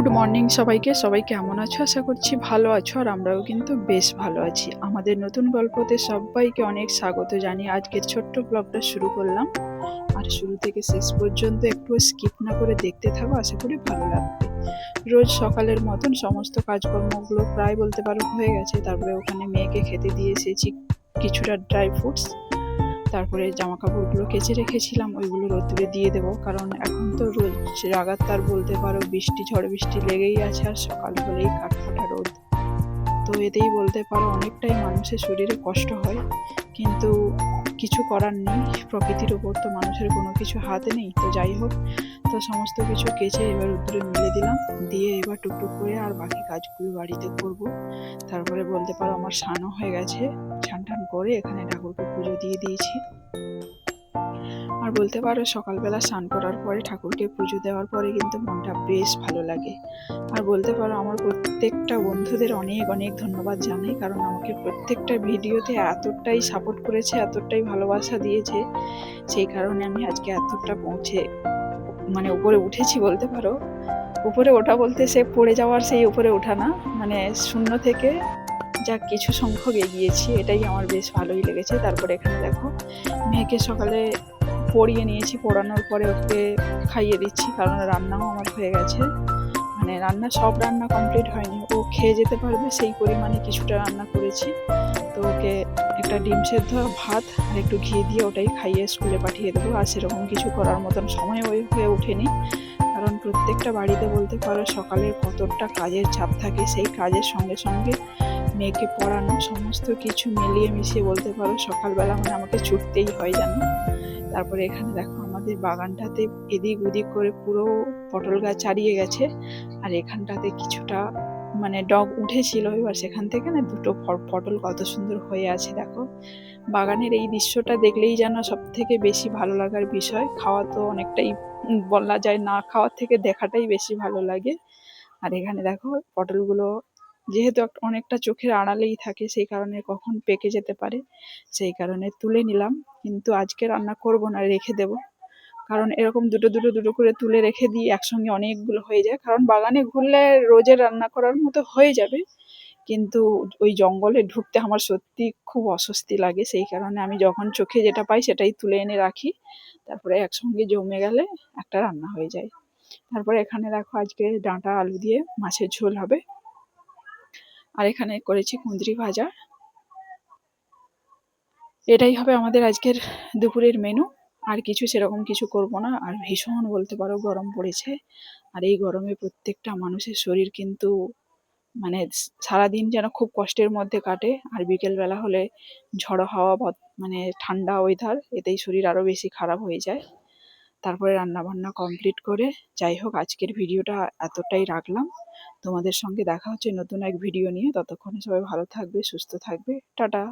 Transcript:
Good morning সবাইকে। সবাই কেমন আছো? আশা করছি ভালো আছো, আর আমরাও কিন্তু বেশ ভালো আছি। আমাদের নতুন গল্পতে সবাইকে অনেক স্বাগত জানিয়ে আজকের ছোট্ট ব্লগটা শুরু করলাম। আর শুরু থেকে শেষ পর্যন্ত একটু স্কিপ না করে দেখতে থাকো, আশা করি ভালো লাগবে। রোজ সকালের মতন সমস্ত কাজকর্মগুলো প্রায় বলতে পারো হয়ে গেছে। তারপরে ওখানে মেয়েকে খেতে দিয়ে এসেছি কিছুটা ড্রাই ফ্রুটস। তারপরে জামা কাপড়গুলো কেচে রেখেছিলাম, ওইগুলো রোদ্দুরে দিয়ে দেবো, কারণ এখন তো রোজ লাগাতার বলতে পারো বৃষ্টি, ঝড় বৃষ্টি লেগেই আছে, আর সকাল হলেই কাঠফাটা রোদ। তো এতেই বলতে পারো অনেকটাই মানুষের শরীরে কষ্ট হয়, কিন্তু কিছু করার নেই। প্রকৃতির ওপর তো মানুষের কোনো কিছু হাত নেই। তো যাই হোক, তো সমস্ত কিছু কেচে এবার রোদ্দুরে মেলে দিলাম, দিয়ে এবার টুকটুক করে আর বাকি কাজগুলো বাড়িতে করব। তারপরে বলতে পারো আমার স্নানও হয়ে গেছে। স্নান টান করে এখানে ঠাকুরকে পুজো দিয়ে দিয়েছি। আর বলতে পারো সকালবেলা স্নান করার পরে ঠাকুরকে পুজো দেওয়ার পরে কিন্তু মনটা বেশ ভালো লাগে। আর বলতে পারো আমার প্রত্যেকটা বন্ধুদের অনেক অনেক ধন্যবাদ জানাই, কারণ আমাকে প্রত্যেকটা ভিডিওতে এতটাই সাপোর্ট করেছে, এতটাই ভালোবাসা দিয়েছে। সেই কারণে আমি আজকে এতটা উপরে উঠেছি বলতে পারো। উপরে ওঠা বলতে সে পড়ে যাওয়ার সেই উপরে ওঠা না, শূন্য থেকে যা কিছু সংখ্যক এগিয়েছি, এটাই আমার বেশ ভালোই লেগেছে। তারপরে এখানে দেখো মেয়েকে সকালে পড়িয়ে নিয়েছি, পড়ানোর পরে ওকে খাইয়ে দিচ্ছি, কারণ রান্নাও আমার হয়ে গেছে। সব রান্না কমপ্লিট হয়নি, ও খেয়ে যেতে পারবে সেই পরিমাণে কিছুটা রান্না করেছি। তো ওকে একটা ডিম সেদ্ধ, ভাত আর একটু ঘি দিয়ে ওটাই খাইয়ে স্কুলে পাঠিয়ে দেবো। আর সেরকম কিছু করার মতন সময় হয়ে ওঠেনি, কারণ প্রত্যেকটা বাড়িতে বলতে পারো সকালে কতটা কাজের চাপ থাকে। সেই কাজের সঙ্গে সঙ্গে মেয়েকে পড়ানো, সমস্ত কিছু মিলিয়ে মিশিয়ে বলতে পারো সকালবেলা আমাকে ছুটতেই হয় জানো। তারপরে এখানে দেখো আমাদের বাগানটাতে এদিক ওদিক করে পুরো পটল গাছ ছাড়িয়ে গেছে, আর এখানটাতে কিছুটা ডগ উঠেছিল। এবার সেখান থেকে দুটো পটল কত সুন্দর হয়ে আছে দেখো। বাগানের এই দৃশ্যটা দেখলেই যেন সব থেকে বেশি ভালো লাগার বিষয়। খাওয়া তো অনেকটাই বলা যায়, না খাওয়ার থেকে দেখাটাই বেশি ভালো লাগে। আর এখানে দেখো পটলগুলো যেহেতু অনেকটা চোখের আড়ালেই থাকে, সেই কারণে কখন পেকে যেতে পারে, সেই কারণে তুলে নিলাম। কিন্তু আজকে রান্না করব না, রেখে দেব, কারণ এরকম দুটো দুটো দুটো করে তুলে রেখে দিই, একসঙ্গে অনেকগুলো হয়ে যায়। কারণ বাগানে ঘুরলে রোজের রান্না করার মতো হয়ে যাবে, কিন্তু ওই জঙ্গলে ঢুকতে আমার সত্যি খুব অস্বস্তি লাগে। সেই কারণে আমি যখন চোখে যেটা পাই সেটাই তুলে এনে রাখি, তারপরে একসঙ্গে জমে গেলে একটা রান্না হয়ে যায়। তারপরে এখানে দেখো আজকে ডাঁটা আলু দিয়ে মাছের ঝোল হবে, আর এখানে করেছি কুঁদরি ভাজা। এটাই হবে আমাদের আজকের দুপুরের মেনু। আর কিছু সেরকম কিছু করব না। আর ভীষণ বলতে পারো গরম পড়েছে, আর এই গরমে প্রত্যেকটা মানুষের শরীর কিন্তু সারাদিন যেন খুব কষ্টের মধ্যে কাটে। আর বিকেলবেলা হলে ঝড়ো হাওয়া, ঠান্ডা ওয়েদার, এতেই শরীর আরও বেশি খারাপ হয়ে যায়। তারপরে রান্না বান্না কমপ্লিট করে যাই হোক আজকের ভিডিওটা এতটাই রাখলাম। তোমাদের সঙ্গে দেখা হচ্ছে নতুন এক ভিডিও নিয়ে। ততক্ষণে সবাই ভালো থাকবে, সুস্থ থাকবে। টাটা।